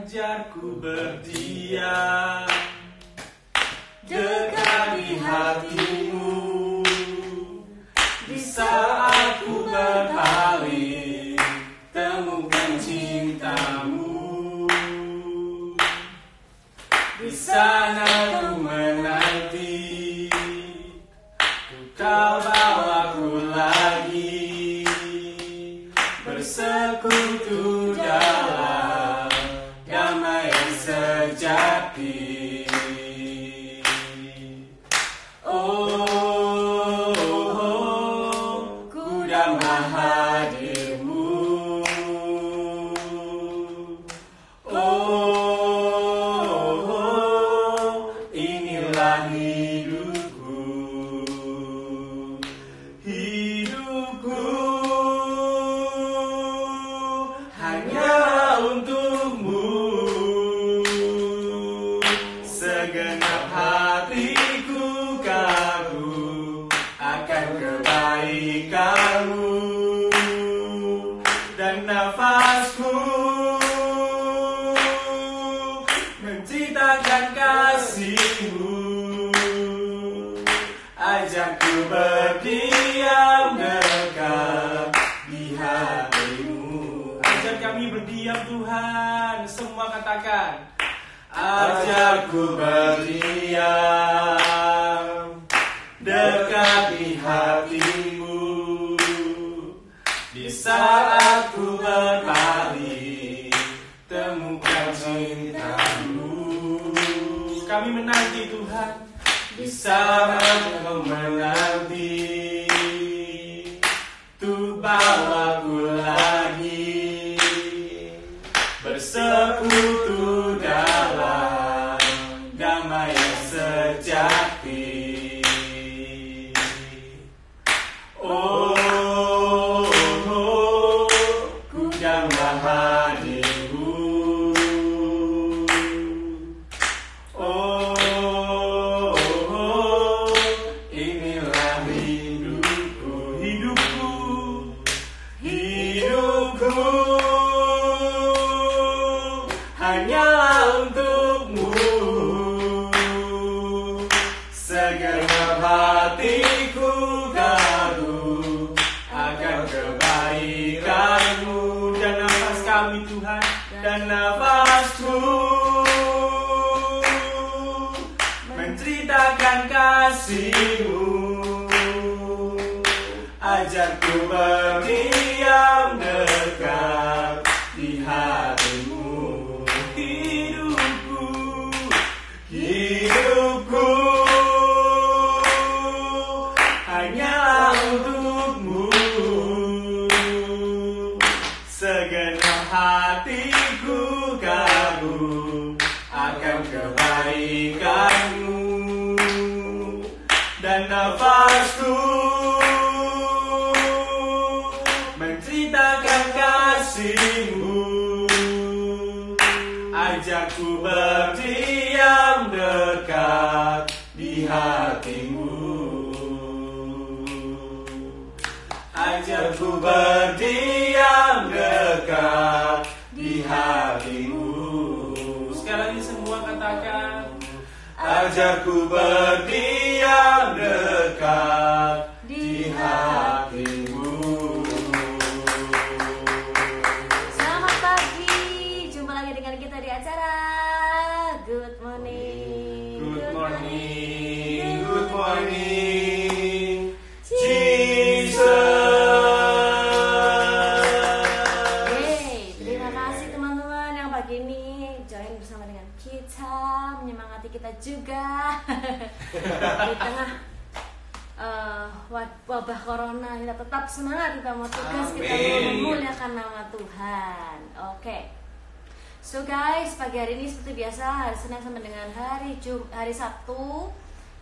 Ajarku berdiam dekat di hatimu, di saat ku berpaling temukan cintamu. Di sana ku menanti, kau bawaku lagi bersekutu dalam damai yang sejati. Oh, ku damai hadirmu. Oh, inilah hidupku. Hidupku hanya untukmu. Segenap hatiku kagum akan kebaikanmu, dan nafasku menceritakan kasihmu. Ajarku berdiam dekat di hatimu. Ajar kami berdiam Tuhan. Semua katakan, ajarku berdiam dekat di hatimu, di saat ku berpaling temukan cintamu. Kami menanti Tuhan, di saat kau menanti, tu bawaku lagi bersekutu dalam damai yang sejati. Oh, ku damai hadirmu. Oh, inilah hidupku. Hidupku, hidupku hanyalah untukmu. Segenap hatiku kagum akan kebaikanmu. Dan nafas kami Tuhan, dan nafasku menceritakan kasihmu. Ajarku berdiam dekat di hatimu. Hidupku, hidupku hanyalah untukmu. Segenap hatiku kagum akan kebaikanmu, dan nafasku menceritakan kasihmu. Ajarku berdiam dekat di hatimu. Ajarku berdiam dekat di hatimu. Sekali lagi semua katakan, ajarku berdiam dekat di hatimu. Selamat pagi, jumpa lagi dengan kita di acara Good Morning. Good morning, good morning, Jesus. Yeay, terima kasih teman-teman yang pagi ini join bersama dengan kita, menyemangati kita juga di tengah wabah corona. Kita tetap semangat, kita mau tugas, kita mau memuliakan nama Tuhan. Oke. So guys, pagi hari ini seperti biasa, hari Senin sampai dengan hari Sabtu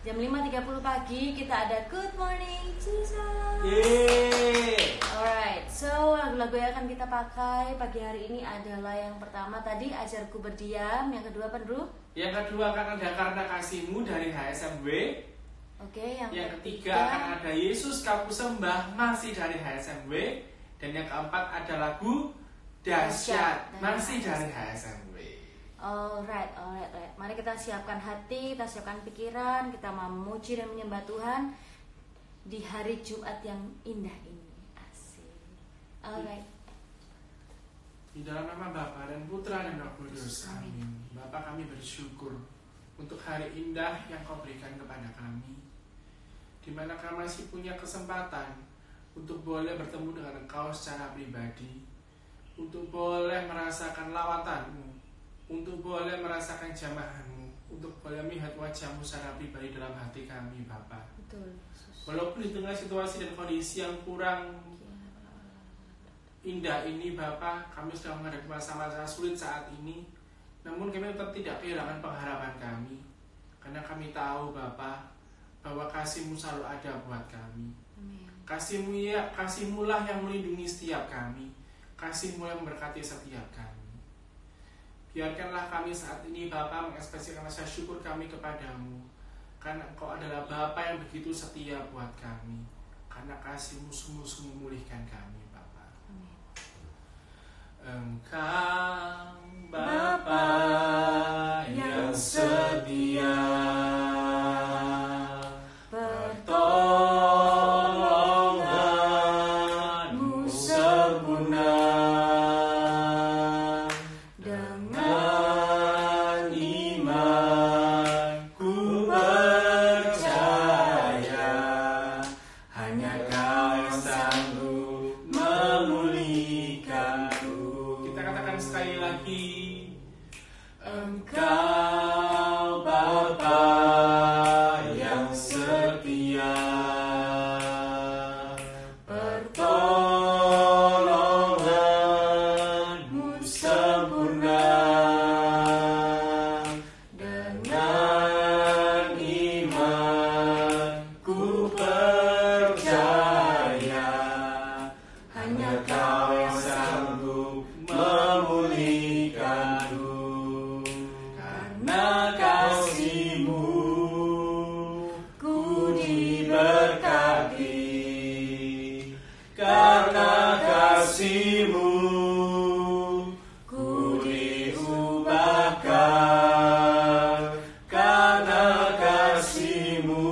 jam 5.30 pagi kita ada Good Morning Jesus. Yeay. Alright, so lagu-lagu yang akan kita pakai pagi hari ini adalah yang pertama tadi Ajarku Berdiam, yang kedua apa Drew? Yang kedua akan ada Karena Kasihmu dari HSMW. Oke, Yang ketiga akan ada Yesus Kau Sembah masih dari HSMW. Dan yang keempat ada lagu Dahsyat masih dari HSMW. Alright. Mari kita siapkan hati, kita siapkan pikiran, kita memuji dan menyembah Tuhan di hari Jumat yang indah ini. Asik. Alright. Di dalam nama Bapa dan Putra dan Roh Kudus. Amin. Bapa, kami bersyukur untuk hari indah yang Kau berikan kepada kami, di mana kami masih punya kesempatan untuk boleh bertemu dengan Engkau secara pribadi, untuk boleh merasakan lawatan-Mu, untuk boleh merasakan jamahan-Mu, untuk boleh melihat wajah-Mu secara pribadi dalam hati kami, Bapa. Betul. Walaupun di tengah situasi dan kondisi yang kurang indah ini, Bapa, kami sedang menghadapi masa-masa sulit saat ini, namun kami tetap tidak kehilangan pengharapan kami, karena kami tahu, Bapa, bahwa kasih-Mu selalu ada buat kami. Kasih-Mu lah yang melindungi setiap kami, kasih-Mu yang memberkati setiap kami. Biarkanlah kami saat ini, Bapa, mengekspresikan rasa syukur kami kepadamu, karena Engkau adalah Bapa yang begitu setia buat kami, karena kasih-Mu sungguh-sungguh memulihkan kami, Bapa. Engkau Bapa yang setia, pertolongan-Mu sempurna, dengan iman ku percaya hanya Kau yang sanggup memulihkanku. Kita katakan sekali lagi, Engkau Bapa yang setia, pertolongan-Mu sempurna, dengan iman ku percaya hanya Kau yang sanggup memulihkanku. Karena kasih-Mu ku diberkati, karena kasih-Mu ku diubahkan, karena kasih-Mu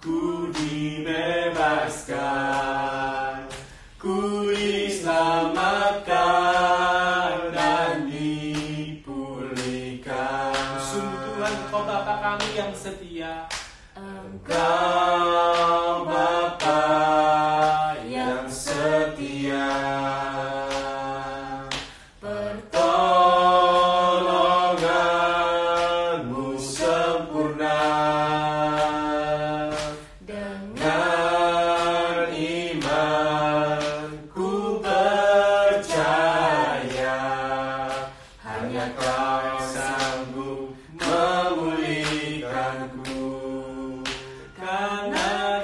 ku dibebaskan, ku diselamatkan dan dipulihkan. Sungguh Tuhan, Kau Bapa kami yang setia. Engkau Bapa yang setia, pertolongan-Mu sempurna, dengan iman ku percaya hanya Kau yang sanggup memulihkanku. Karena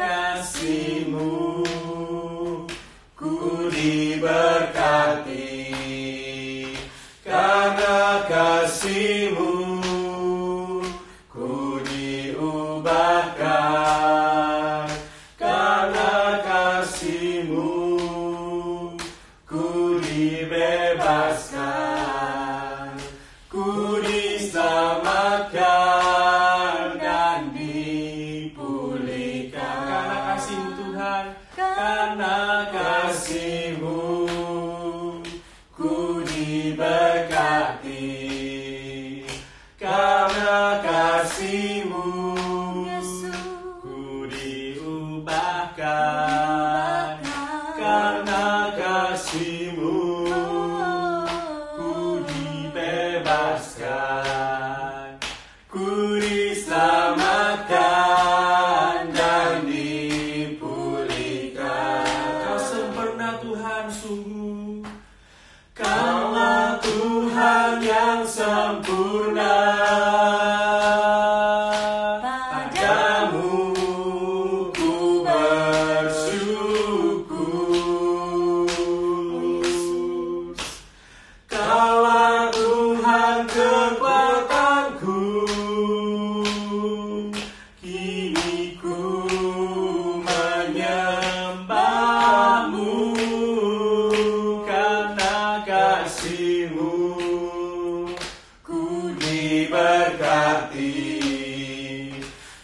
diberkati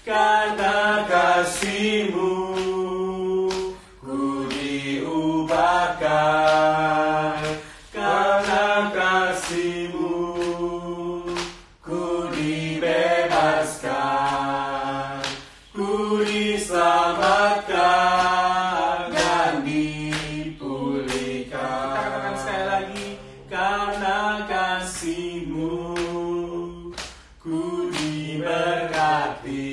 karena kasih-Mu, ku diubahkan karena kasih-Mu, ku dibebaskan, ku diselamatkan dan dipulihkan. Kita katakan sekali lagi, karena kasih-Mu, ku diberkati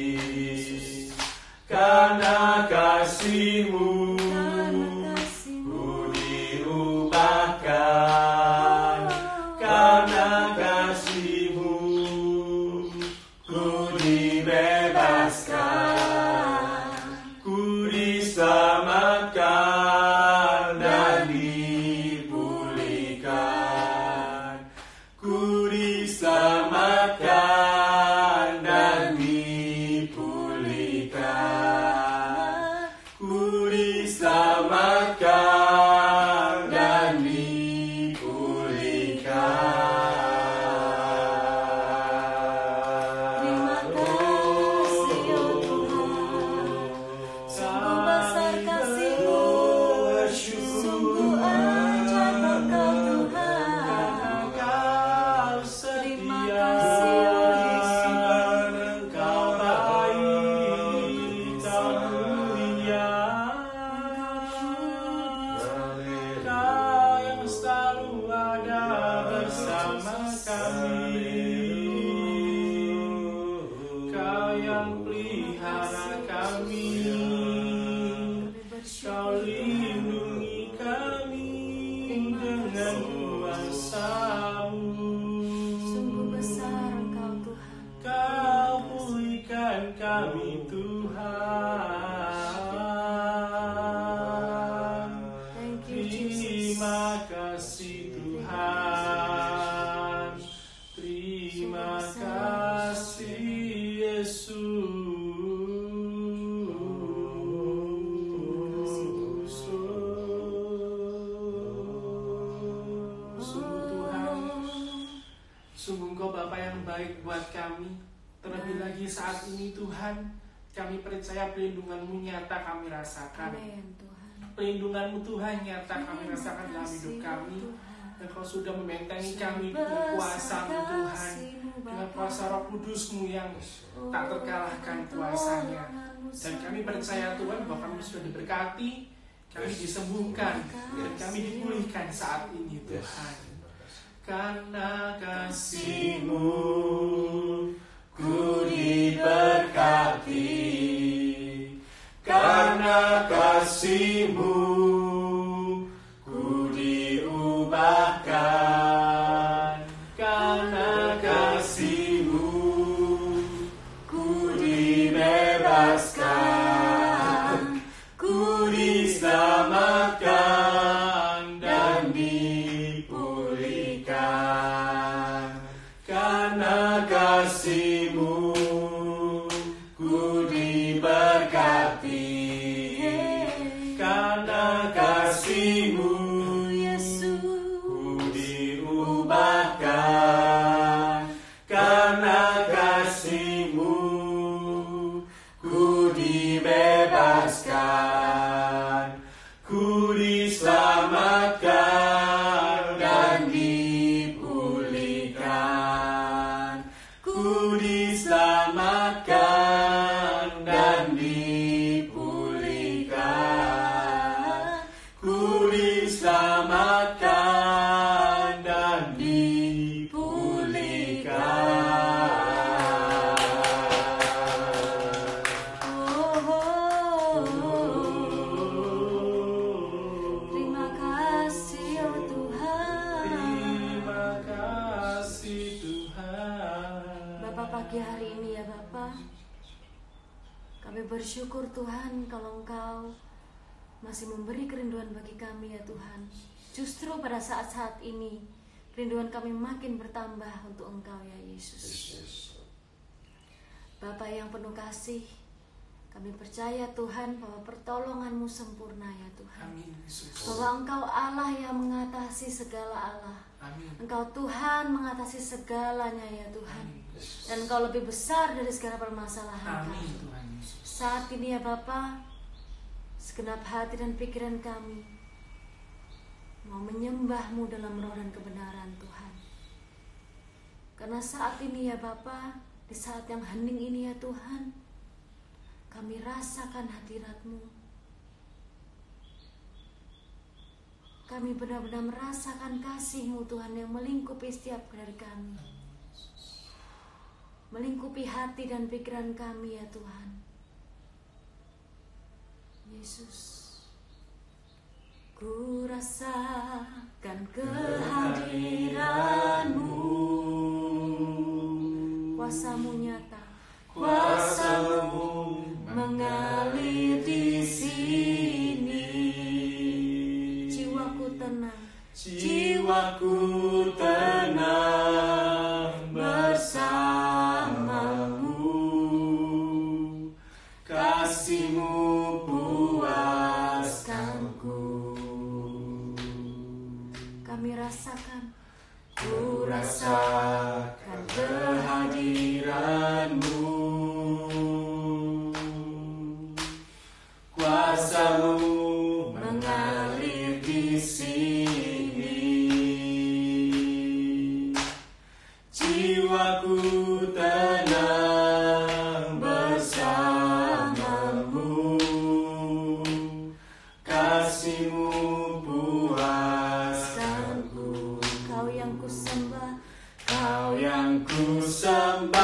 karena kasih-Mu, ku diubahkan karena kasih-Mu, ku dibebaskan, ku diselamatkan dan dipulihkan, ku diselamatkan dan dipulihkan, ku diselamatkan dan dipulihkan. Terima kasih ya Tuhan, sungguh besar kasih-Mu, sungguh ajaib Engkau Tuhan. Terima kasih ya Yesus, Engkau baik, Kau mulia, Kau yang selalu ada bersama kami, Kau yang pelihara kami, Kau lindungi kami dengan kuasa-Mu. sungguh besar Engkau Tuhan. Kau pulihkan kami Tuhan. Thank you Jesus. Terima kasih Tuhan. Terima kasih Yesus. Sungguh Tuhan, sungguh Engkau Bapa yang baik buat kami. Terlebih lagi saat ini Tuhan, kami percaya pelindungan-Mu nyata kami rasakan. Amin Tuhan. Pelindungan-Mu Tuhan nyata kami rasakan dalam hidup kami. Engkau sudah membentengi kami dengan kuasa-Mu Tuhan, dengan kuasa Roh Kudus-Mu yang tak terkalahkan kuasanya. Dan kami percaya Tuhan bahwa kami sudah diberkati, kami disembuhkan, dan kami dipulihkan saat ini Tuhan. Karena kasih-Mu, ku diberkati karena kasih-Mu, ku diubahkan karena kasih-Mu, ku dibebaskan, ku diselamatkan dan dipulihkan karena kasih-Mu, ku diberkati karena kasih-Mu, ku diubahkan karena kasih-Mu, ku dibebaskan, ku diselamatkan dan dipulihkan, ku diselamatkan dan dipulihkan, ku diselamatkan dan dipulihkan. Terima kasih ya Tuhan. Terima kasih Tuhan. Bapak, pagi hari ini ya Bapak, kami bersyukur Tuhan kalau Engkau masih memberi kerinduan bagi kami ya Tuhan. Justru pada saat-saat ini kerinduan kami makin bertambah untuk Engkau ya Yesus. Bapa yang penuh kasih, kami percaya Tuhan bahwa pertolongan-Mu sempurna ya Tuhan. Amin Yesus. Bahwa Engkau Allah yang mengatasi segala Allah. Amin. Engkau Tuhan mengatasi segalanya ya Tuhan. Amin dan Engkau lebih besar dari segala permasalahan Amin kami. Tuhan Yesus. Saat ini ya Bapa, segenap hati dan pikiran kami mau menyembah-Mu dalam roh dan kebenaran Tuhan. Karena saat ini ya Bapa, di saat yang hening ini ya Tuhan, kami rasakan hadirat-Mu. Kami benar-benar merasakan kasih-Mu Tuhan yang melingkupi setiap dari kami, melingkupi hati dan pikiran kami ya Tuhan. Yesus, ku rasakan kehadiran-Mu, kuasa-Mu nyata, kuasa-Mu mengalir di sini. Jiwaku tenang, Jiwaku tenang bersama-Mu, kasih-Mu puaskanku. kami rasakan, ku rasakan kehadiran-Mu, kuasa-Mu mengalir di sini. Jiwaku tenang bersama-Mu, kasih-Mu puaskanku. Kau yang ku sembah, Kau yang ku sembah,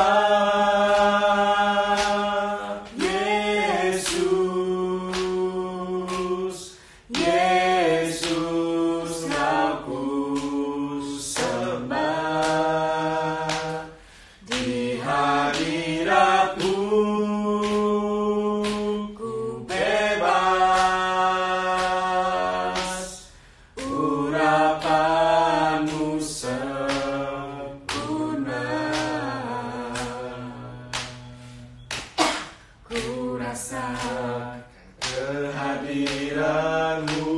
Yesus, Yesus, Kau ku sembah. Di hadirat-Mu ku bebas, urapan-Mu sempurna. Ku rasakan kehadiran-Mu,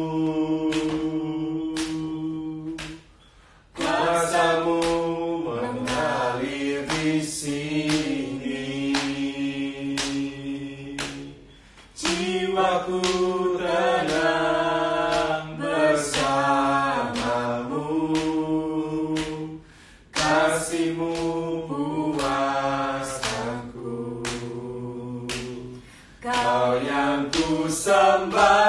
kuasa-Mu mengalir di sini. Jiwaku tenang bersama-Mu, kasih-Mu puaskanku. Kau yang ku sembah,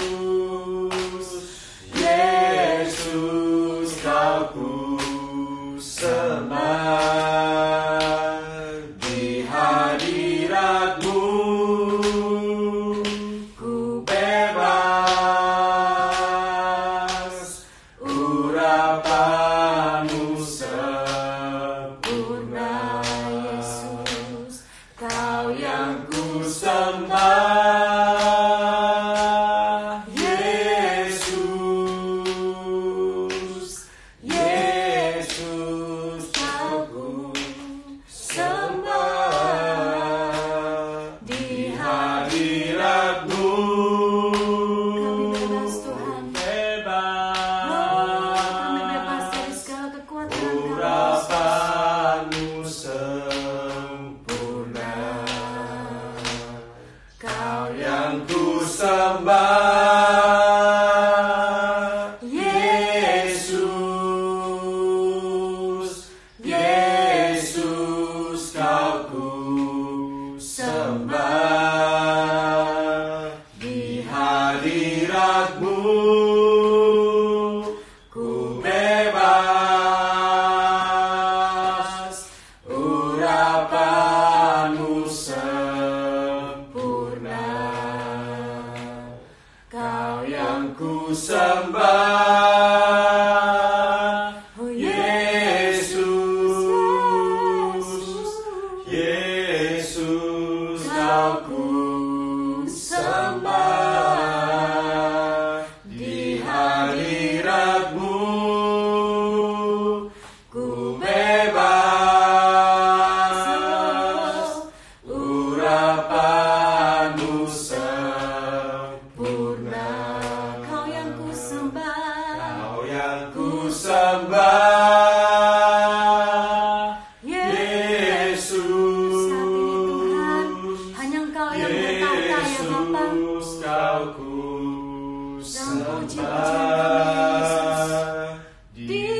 Yesus, Yesus, Kau ku sembah. Di hadirat-Mu ku bebas, urapan-Mu sempurna. Yesus, Kau yang ku sembah, Yesus, Yesus, Kau ku sembah. Di hadirat-Mu kami bebas Tuhan. bebas, Kami bebas dari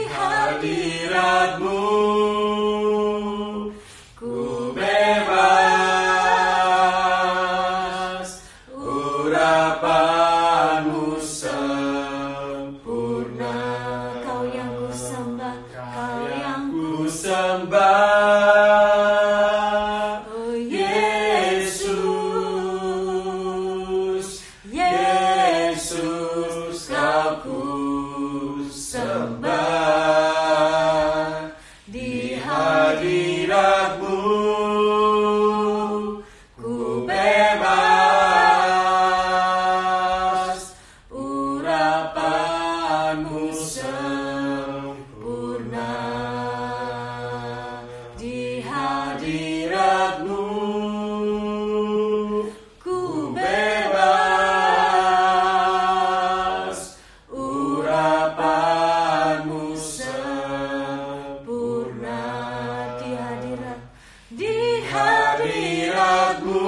hadirat-Mu ku bebas, urapan-Mu sempurna. Kau yang ku sembah, Kau yang Ku sembah, oh Yesus, Yesus, Kau ku sembah. Di hadirat-Mu ku bebas, urapan-Mu sempurna. Di hadirat-Mu ku bebas, urapan-Mu sempurna. Di hadirat-Mu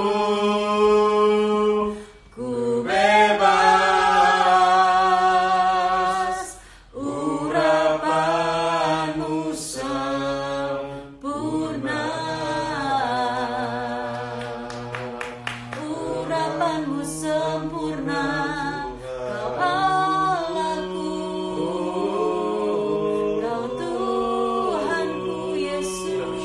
ku bebas, urapan-Mu sempurna. Urapan-Mu sempurna, Kau Allahku, Kau Tuhanku Yesus.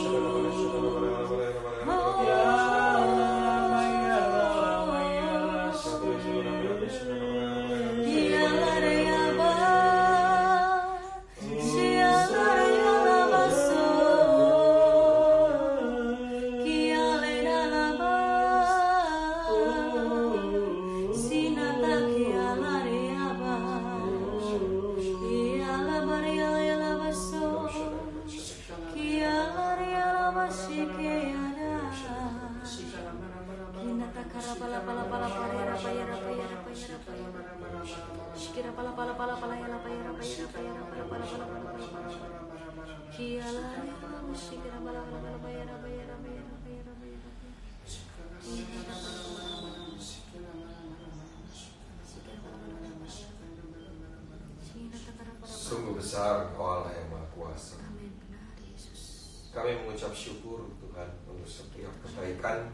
Sungguh besar Engkau Allah yang Maha Kuasa. Amin, benar Yesus. Kami mengucap syukur Tuhan untuk setiap kebaikan,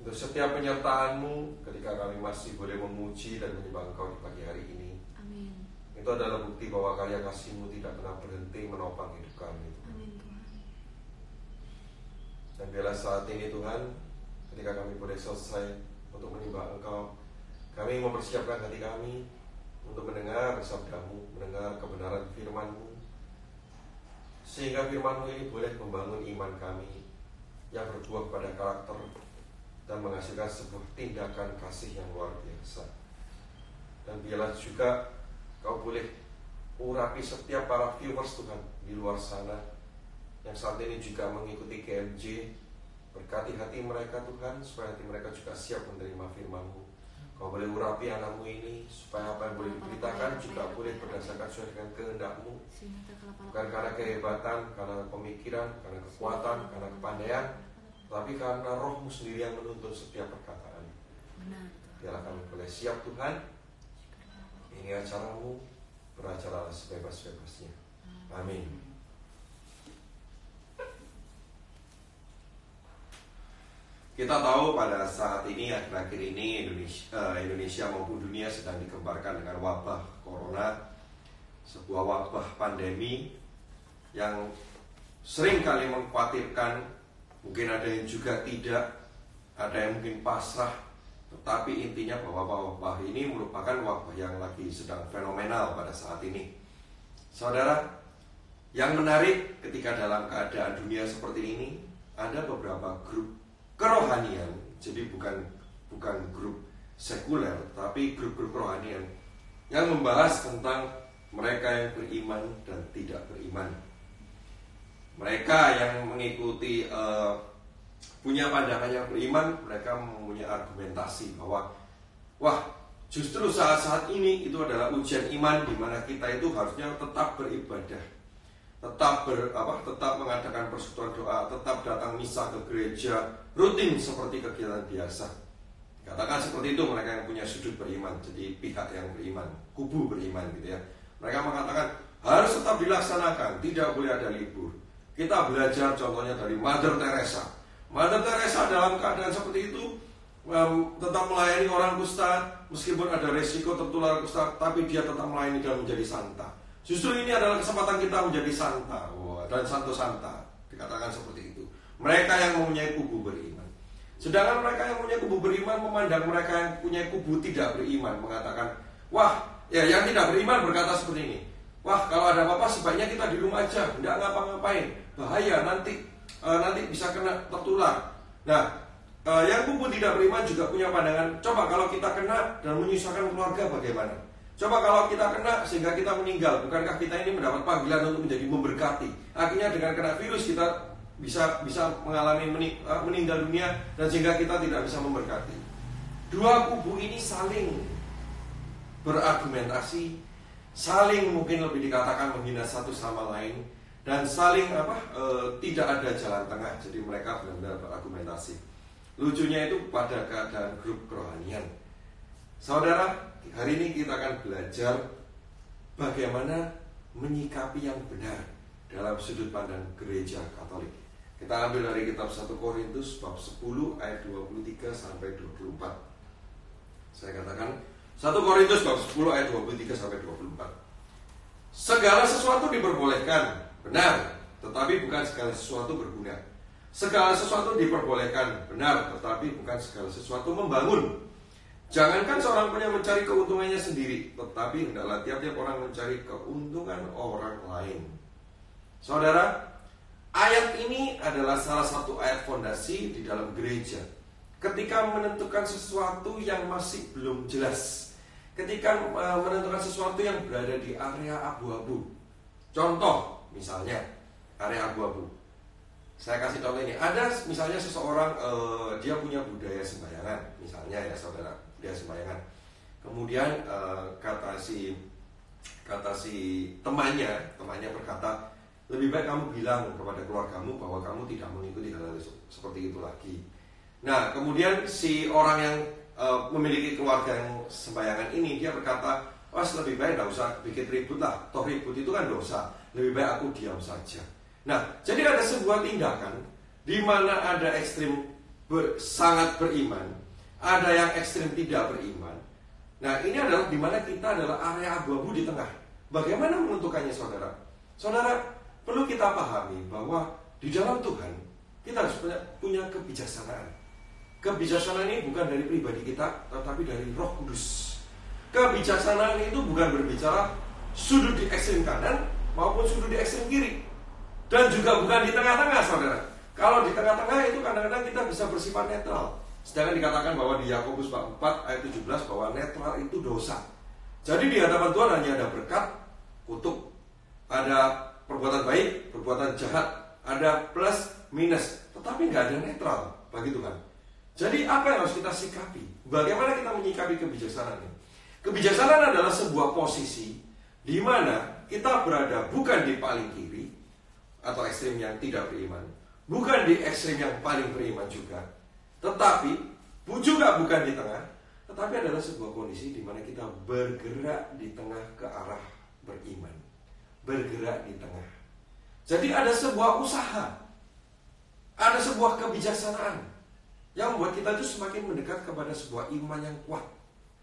untuk setiap penyertaan-Mu ketika kami masih boleh memuji dan menyembah Engkau di pagi hari ini. Amin. Itu adalah bukti bahwa karya kasih-Mu tidak pernah berhenti menopang hidup kami. Amin Tuhan. Dan biarlah saat ini Tuhan, ketika kami boleh selesai untuk menyembah Engkau, kami mempersiapkan hati kami untuk mendengar sabda-Mu, mendengar kebenaran firman-Mu, sehingga firman-Mu ini boleh membangun iman kami yang berbuah pada karakter dan menghasilkan sebuah tindakan kasih yang luar biasa. Dan biarlah juga Kau boleh urapi setiap para viewers Tuhan di luar sana yang saat ini juga mengikuti GMJ. Berkati hati mereka Tuhan, supaya hati mereka juga siap menerima firman-Mu. Kau boleh urapi anak-Mu ini, supaya apa yang boleh diberitakan juga boleh berdasarkan sesuai dengan kehendak-Mu, bukan karena kehebatan, karena pemikiran, karena kekuatan, karena kepandaian, tapi karena Roh-Mu sendiri yang menuntun setiap perkataan. Biarlah kami boleh siap Tuhan. Ini acara-Mu, beracaralah sebebas-bebasnya. Amin. Kita tahu pada saat ini, akhir-akhir ini Indonesia maupun dunia sedang digemparkan dengan wabah corona, sebuah wabah pandemi yang sering kali mengkhawatirkan. Mungkin ada yang juga tidak, ada yang mungkin pasrah, tetapi intinya bahwa wabah ini merupakan wabah yang lagi sedang fenomenal pada saat ini. Saudara, yang menarik ketika dalam keadaan dunia seperti ini, ada beberapa grup kerohanian, jadi bukan grup sekuler, tapi grup-grup kerohanian yang membahas tentang mereka yang beriman dan tidak beriman. Mereka yang mengikuti punya pandangan yang beriman, mereka mempunyai argumentasi bahwa justru saat-saat ini itu adalah ujian iman, di mana kita itu harusnya tetap beribadah, tetap mengadakan persekutuan doa, tetap datang misa ke gereja, rutin seperti kegiatan biasa. Katakan seperti itu mereka yang punya sudut beriman, jadi pihak yang beriman, kubu beriman gitu ya. Mereka mengatakan harus tetap dilaksanakan, tidak boleh ada libur. Kita belajar contohnya dari Mother Teresa. Mother Teresa dalam keadaan seperti itu tetap melayani orang kusta, meskipun ada resiko tertular kusta, tapi dia tetap melayani dan menjadi santa. Justru ini adalah kesempatan kita menjadi santa, dan santo santa, dikatakan seperti itu. Mereka yang mempunyai kubu beriman. Sedangkan mereka yang punya kubu beriman memandang mereka yang punya kubu tidak beriman, mengatakan, wah, ya yang tidak beriman berkata seperti ini, wah, kalau ada apa-apa sebaiknya kita di rumah aja, tidak ngapa-ngapain, bahaya nanti bisa kena tertular. Nah, yang kubu tidak beriman juga punya pandangan, coba kalau kita kena dan menyusahkan keluarga bagaimana? Coba kalau kita kena sehingga kita meninggal, bukankah kita ini mendapat panggilan untuk menjadi memberkati? Akhirnya dengan kena virus kita bisa mengalami meninggal dunia, dan sehingga kita tidak bisa memberkati. Dua kubu ini saling berargumentasi, saling mungkin lebih dikatakan menghina satu sama lain, dan saling tidak ada jalan tengah. Jadi mereka benar-benar berargumentasi. Lucunya itu pada keadaan grup kerohanian. Saudara, hari ini kita akan belajar bagaimana menyikapi yang benar dalam sudut pandang gereja Katolik. Kita ambil dari kitab 1 Korintus bab 10 ayat 23 sampai 24. Saya katakan 1 Korintus bab 10 ayat 23 sampai 24. Segala sesuatu diperbolehkan, benar, tetapi bukan segala sesuatu berguna. Segala sesuatu diperbolehkan, benar, tetapi bukan segala sesuatu membangun. Jangankan seorang punya mencari keuntungannya sendiri, tetapi hendaklah tiap-tiap orang mencari keuntungan orang lain. Saudara, ayat ini adalah salah satu ayat fondasi di dalam gereja. Ketika menentukan sesuatu yang masih belum jelas, ketika menentukan sesuatu yang berada di area abu-abu. Contoh, misalnya area abu-abu. Saya kasih contoh ini. Ada misalnya seseorang dia punya budaya sembayangan, misalnya ya saudara, budaya sembayangan. Kemudian kata si temannya berkata, lebih baik kamu bilang kepada keluargamu bahwa kamu tidak mengikuti hal seperti itu lagi. Nah, kemudian si orang yang memiliki keluarga yang sembayangan ini, dia berkata, lebih baik tidak usah bikin ribut lah, toh ribut itu kan dosa, lebih baik aku diam saja. Nah, jadi ada sebuah tindakan di mana ada ekstrim sangat beriman, ada yang ekstrim tidak beriman. Nah, ini adalah di mana kita adalah area abu-abu di tengah. Bagaimana menentukannya, saudara? Saudara, perlu kita pahami bahwa di dalam Tuhan kita harus punya kebijaksanaan. Kebijaksanaan ini bukan dari pribadi kita, tetapi dari Roh Kudus. Kebijaksanaan itu bukan berbicara sudut di ekstrem kanan maupun sudut di ekstrem kiri, dan juga bukan di tengah-tengah, saudara. Kalau di tengah-tengah itu kadang-kadang kita bisa bersifat netral. Sedangkan dikatakan bahwa di Yakobus 4 ayat 17 bahwa netral itu dosa. Jadi di hadapan Tuhan hanya ada berkat, kutuk, ada perbuatan baik, perbuatan jahat, ada plus, minus, tetapi nggak ada netral bagi Tuhan. Jadi apa yang harus kita sikapi? Bagaimana kita menyikapi kebijaksanaan ini? Kebijaksanaan adalah sebuah posisi di mana kita berada bukan di paling kiri atau ekstrem yang tidak beriman, bukan di ekstrem yang paling beriman juga, tetapi juga bukan di tengah, tetapi adalah sebuah kondisi di mana kita bergerak di tengah ke arah beriman, bergerak di tengah. Jadi ada sebuah usaha, ada sebuah kebijaksanaan yang membuat kita itu semakin mendekat kepada sebuah iman yang kuat.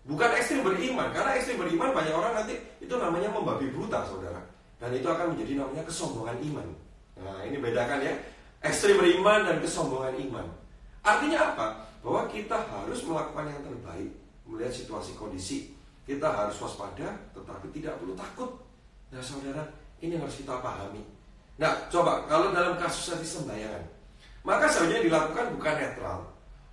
Bukan ekstrem beriman, karena ekstrem beriman banyak orang nanti itu namanya membabi buta, saudara, dan itu akan menjadi namanya kesombongan iman. Nah, ini bedakan ya, ekstrem beriman dan kesombongan iman. Artinya apa? Bahwa kita harus melakukan yang terbaik, melihat situasi kondisi. Kita harus waspada, tetapi tidak perlu takut. Nah, saudara, ini harus kita pahami. Nah, coba kalau dalam kasus tadi sembayangan, maka sebenarnya dilakukan bukan netral,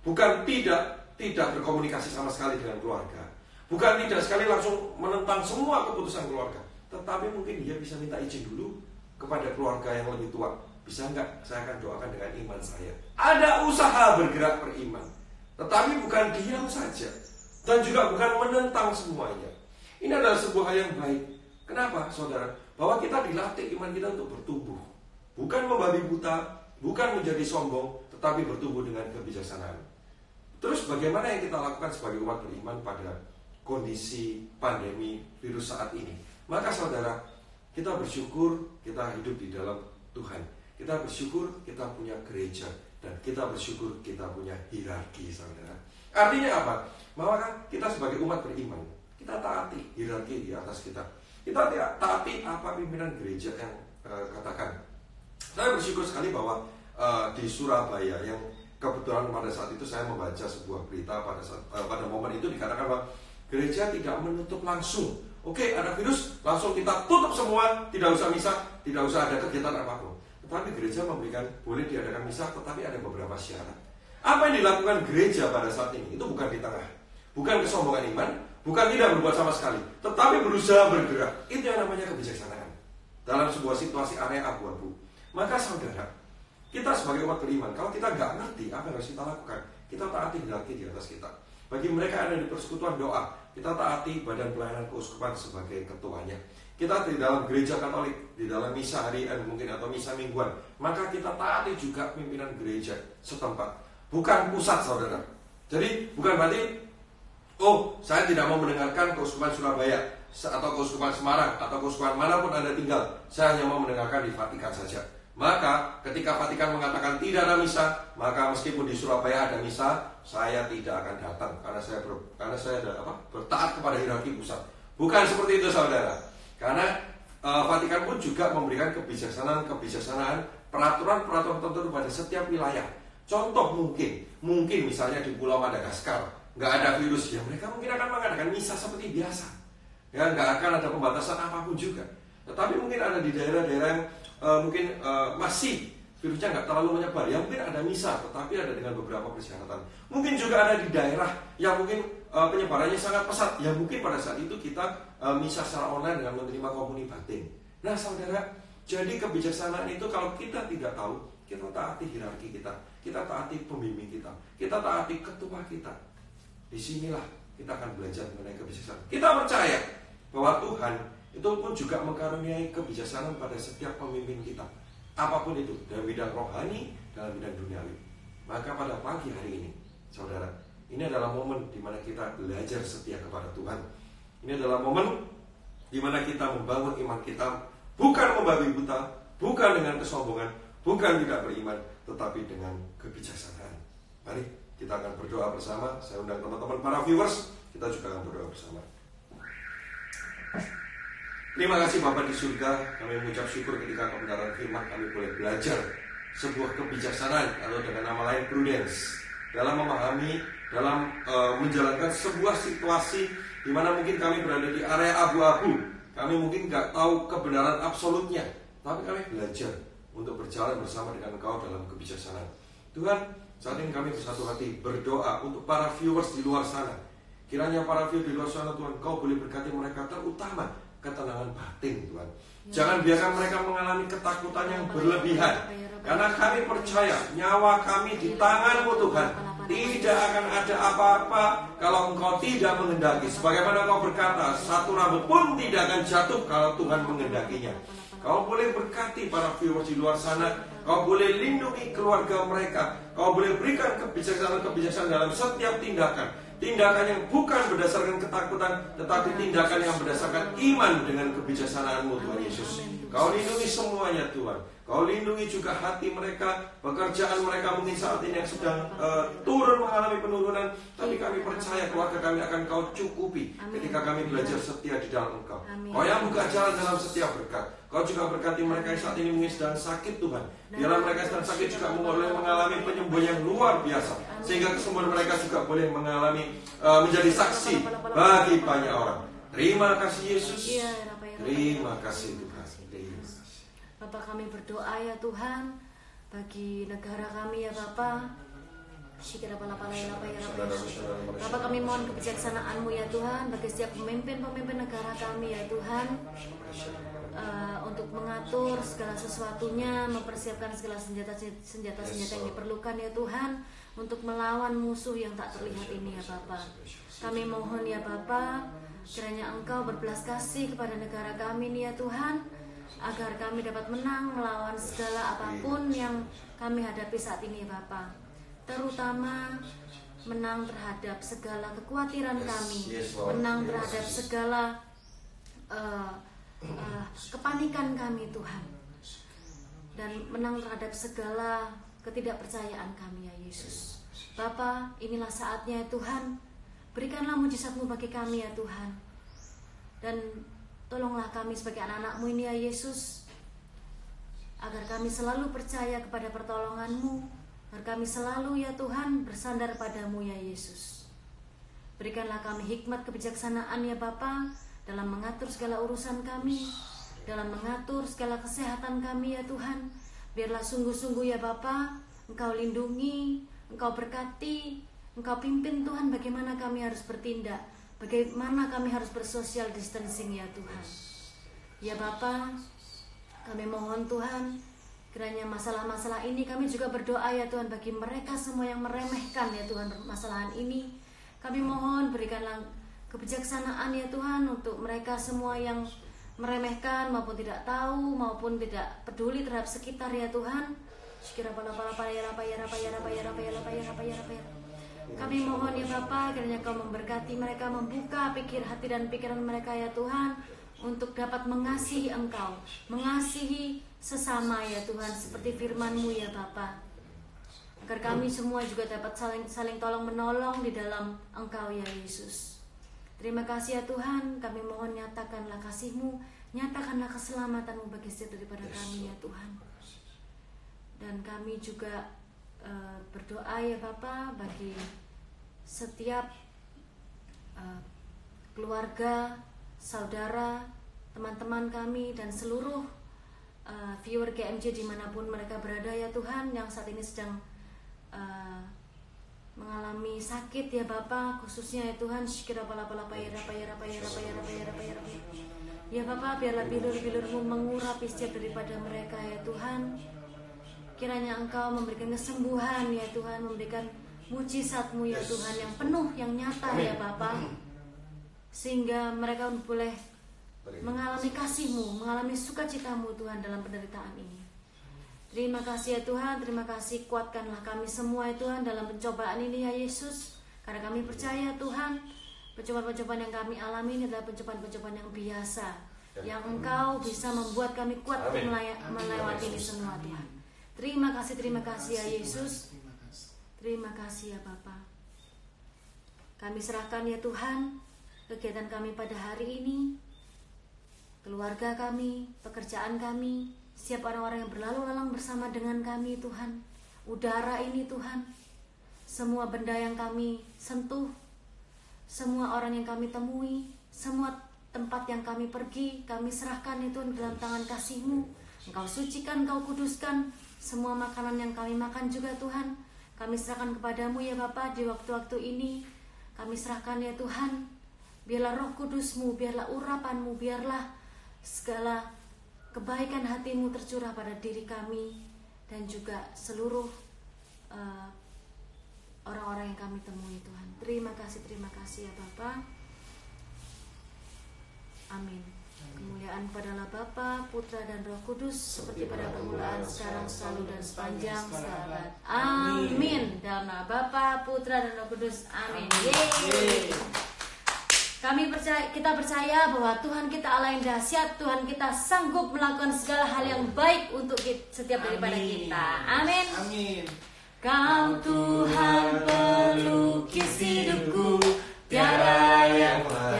bukan tidak berkomunikasi sama sekali dengan keluarga, bukan tidak sekali langsung menentang semua keputusan keluarga, tetapi mungkin dia bisa minta izin dulu kepada keluarga yang lebih tua. Bisa enggak saya akan doakan dengan iman saya? Ada usaha bergerak beriman, tetapi bukan diam saja, dan juga bukan menentang semuanya. Ini adalah sebuah hal yang baik. Kenapa, saudara? Bahwa kita dilatih iman kita untuk bertumbuh, bukan membabi buta, bukan menjadi sombong, tetapi bertumbuh dengan kebijaksanaan. Terus bagaimana yang kita lakukan sebagai umat beriman pada kondisi pandemi virus saat ini? Maka saudara, Kita bersyukur kita hidup di dalam Tuhan. Kita bersyukur kita punya gereja. Dan kita bersyukur kita punya hierarki, saudara. Artinya apa? Bahwa kita sebagai umat beriman, kita taati hierarki di atas kita. Kita taati apa pimpinan gereja yang katakan. Saya bersyukur sekali bahwa di Surabaya yang kebetulan pada saat itu saya membaca sebuah berita pada momen itu dikatakan bahwa gereja tidak menutup langsung. Oke, ada virus, langsung kita tutup semua, tidak usah misa, tidak usah ada kegiatan apapun. Tetapi gereja memberikan, boleh diadakan misa, tetapi ada beberapa syarat. Apa yang dilakukan gereja pada saat ini? Itu bukan di tengah, bukan kesombongan iman, bukan tidak berbuat sama sekali, tetapi berusaha bergerak. Itu yang namanya kebijaksanaan dalam sebuah situasi area abu-abu. Maka saudara, kita sebagai umat beriman, kalau kita nggak ngerti apa yang harus kita lakukan, kita taati hierarki di atas kita. Bagi mereka yang ada di persekutuan doa, kita taati badan pelayanan keuskupan sebagai ketuanya. Kita di dalam gereja Katolik, di dalam misa harian mungkin atau misa mingguan, maka kita taati juga pimpinan gereja setempat, bukan pusat, saudara. Jadi bukan berarti, oh saya tidak mau mendengarkan keuskupan Surabaya atau keuskupan Semarang atau keuskupan manapun Anda tinggal, saya hanya mau mendengarkan di Vatikan saja. Maka ketika Vatikan mengatakan tidak ada misa, maka meskipun di Surabaya ada misa, saya tidak akan datang karena saya bertaat kepada hierarki pusat. Bukan seperti itu, saudara. Karena Vatikan pun juga memberikan kebijaksanaan, peraturan tertentu pada setiap wilayah. Contoh mungkin misalnya di Pulau Madagaskar nggak ada virus, ya mereka mungkin akan mengadakan misa seperti biasa. Ya, nggak akan ada pembatasan apapun juga. Tetapi mungkin ada di daerah-daerah yang masih virusnya nggak terlalu menyebar, ya mungkin ada misa, tetapi ada dengan beberapa persyaratan. Mungkin juga ada di daerah yang mungkin penyebarannya sangat pesat, ya mungkin pada saat itu kita misa secara online dengan menerima komuni batin. Nah saudara, jadi kebijaksanaan itu kalau kita tidak tahu, kita taati hierarki kita taati pembimbing kita taati ketua kita. Disinilah kita akan belajar mengenai kebijaksanaan. Kita percaya bahwa Tuhan itu pun juga mengkaruniai kebijaksanaan pada setiap pemimpin kita, apapun itu, dalam bidang rohani, dalam bidang duniawi. Maka pada pagi hari ini, saudara, ini adalah momen di mana kita belajar setia kepada Tuhan. Ini adalah momen di mana kita membangun iman kita, bukan membabi buta, bukan dengan kesombongan, bukan tidak beriman, tetapi dengan kebijaksanaan. Mari kita akan berdoa bersama. Saya undang teman-teman para viewers, kita juga akan berdoa bersama. Terima kasih Bapa di surga, kami mengucap syukur ketika kebenaran firman kami boleh belajar sebuah kebijaksanaan atau dengan nama lain prudence dalam memahami, dalam menjalankan sebuah situasi di mana mungkin kami berada di area abu-abu. Kami mungkin nggak tahu kebenaran absolutnya, tapi kami belajar untuk berjalan bersama dengan Engkau dalam kebijaksanaan. Tuhan, saat ini kami bersatu hati berdoa untuk para viewers di luar sana. Kiranya para viewers di luar sana, Tuhan, Kau boleh berkati mereka, terutama ketenangan batin, Tuhan. Jangan biarkan mereka mengalami ketakutan yang berlebihan, karena kami percaya nyawa kami di tangan-Mu, Tuhan. Tidak akan ada apa-apa kalau Engkau tidak menghendaki. Sebagaimana Kau berkata, satu rambut pun tidak akan jatuh kalau Tuhan menghendakinya. Kau boleh berkati para viewers di luar sana. Kau boleh lindungi keluarga mereka. Kau boleh berikan kebijaksanaan dalam setiap tindakan. Tindakan yang bukan berdasarkan ketakutan, tetapi tindakan yang berdasarkan iman dengan kebijaksanaan-Mu, Tuhan Yesus. Kau lindungi semuanya, Tuhan. Kau lindungi juga hati mereka, pekerjaan mereka mungkin saat ini yang sedang turun, mengalami penurunan. Tapi kami percaya keluarga kami akan Kau cukupi ketika kami belajar setia di dalam Engkau. Kau yang buka jalan dalam setiap berkat. Kau juga berkati mereka yang saat ini mungkin sedang sakit, Tuhan. Biarlah mereka sedang sakit juga boleh mengalami penyembuhan yang luar biasa, sehingga kesembuhan mereka juga boleh mengalami menjadi saksi bagi banyak orang. Terima kasih Yesus. Terima kasih Tuhan. Bapak, kami berdoa ya Tuhan bagi negara kami ya Bapak. Bapak, kami mohon kebijaksanaan-Mu ya Tuhan bagi setiap pemimpin negara kami ya Tuhan, untuk mengatur segala sesuatunya, mempersiapkan segala senjata yang diperlukan ya Tuhan untuk melawan musuh yang tak terlihat ini ya Bapak. Kami mohon ya Bapak, kiranya Engkau berbelas kasih kepada negara kami ini ya Tuhan, agar kami dapat menang melawan segala apapun yang kami hadapi saat ini ya Bapak. Terutama menang terhadap segala kekhawatiran kami, menang terhadap segala kepanikan kami Tuhan, dan menang terhadap segala ketidakpercayaan kami ya Yesus. Bapa, inilah saatnya ya Tuhan, berikanlah mujizat-Mu bagi kami ya Tuhan, dan tolonglah kami sebagai anak-anak-Mu ini ya Yesus, agar kami selalu percaya kepada pertolongan-Mu, agar kami selalu ya Tuhan bersandar padamu ya Yesus. Berikanlah kami hikmat kebijaksanaan ya Bapa, dalam mengatur segala urusan kami, dalam mengatur segala kesehatan kami ya Tuhan. Biarlah sungguh-sungguh ya Bapa, Engkau lindungi, Engkau berkati, Engkau pimpin Tuhan bagaimana kami harus bertindak, bagaimana kami harus bersosial distancing ya Tuhan. Ya Bapa, kami mohon Tuhan, kiranya masalah-masalah ini kami juga berdoa ya Tuhan bagi mereka semua yang meremehkan ya Tuhan permasalahan ini. Kami mohon berikanlah kebijaksanaan ya Tuhan untuk mereka semua yang meremehkan maupun tidak tahu maupun tidak peduli terhadap sekitar ya Tuhan. Kami mohon ya Bapa, kiranya Kau memberkati mereka, membuka hati dan pikiran mereka ya Tuhan, untuk dapat mengasihi Engkau, mengasihi sesama ya Tuhan, seperti firman-Mu ya Bapa. Agar kami semua juga dapat saling tolong menolong di dalam Engkau ya Yesus. Terima kasih ya Tuhan, kami mohon nyatakanlah kasih-Mu, nyatakanlah keselamatan-Mu bagi setiap daripada kami ya Tuhan. Dan kami juga berdoa ya Bapa bagi setiap keluarga, saudara, teman-teman kami dan seluruh viewer GMJ dimanapun mereka berada ya Tuhan, yang saat ini sedang mengalami sakit ya Bapa, khususnya ya Tuhan. Ya Bapa, biarlah bilur-bilur-Mu mengurapi setiap daripada mereka ya Tuhan. Kiranya Engkau memberikan kesembuhan ya Tuhan, memberikan mujizat-Mu ya Tuhan yang penuh, yang nyata ya Bapa, sehingga mereka boleh mengalami kasih-Mu, mengalami sukacita-Mu Tuhan dalam penderitaan ini. Terima kasih ya Tuhan, terima kasih, kuatkanlah kami semua ya Tuhan dalam pencobaan ini ya Yesus. Karena kami percaya Tuhan, pencobaan-pencobaan yang kami alami ini adalah pencobaan-pencobaan yang biasa, yang Engkau bisa membuat kami kuat untuk melewati ini semua Tuhan. Terima kasih ya Yesus. Terima kasih ya Bapa. Kami serahkan ya Tuhan kegiatan kami pada hari ini, keluarga kami, pekerjaan kami, setiap orang-orang yang berlalu lalang bersama dengan kami Tuhan, udara ini Tuhan, semua benda yang kami sentuh, semua orang yang kami temui, semua tempat yang kami pergi, kami serahkan itu dalam tangan kasih-Mu. Engkau sucikan, Engkau kuduskan, semua makanan yang kami makan juga Tuhan, kami serahkan kepadamu ya Bapa di waktu-waktu ini. Kami serahkan ya Tuhan, biarlah Roh Kudus-Mu, biarlah urapan-Mu, biarlah segala kebaikan hati-Mu tercurah pada diri kami dan juga seluruh orang-orang yang kami temui Tuhan. Terima kasih ya Bapa. Amin. Kemuliaan padalah Bapa, Putra dan Roh Kudus, seperti pada permulaan, sekarang, selalu dan sepanjang sahabat. Amin. Dalam nama Bapa, Putra dan Roh Kudus. Amin. Yeay. Kita percaya bahwa Tuhan kita Allah yang dahsyat, Tuhan kita sanggup melakukan segala hal yang baik untuk setiap daripada kita. Amin. Amin. Kau Tuhan pelukis hidupku, tiada yang lain.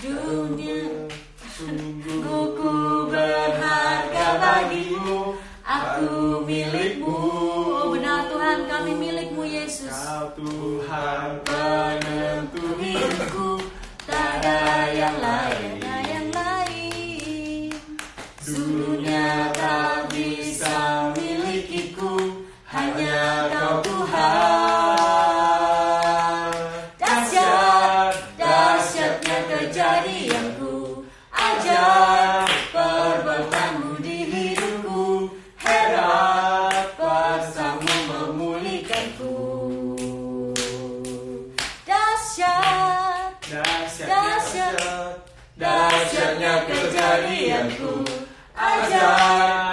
Dunia sungguh berharga bagimu, aku milikmu. Oh benar Tuhan, kami milikmu Yesus. Kau Tuhan penentu hidupku, tak ada yang lain. Dunia tak bisa milikiku, hanya Kau Tuhan. Dahsyatnya kejadianku, ajaib perbuatan-Mu di hidupku, hebat kuasa-Mu memulihkanku. Dahsyatnya kejadianku, ajaib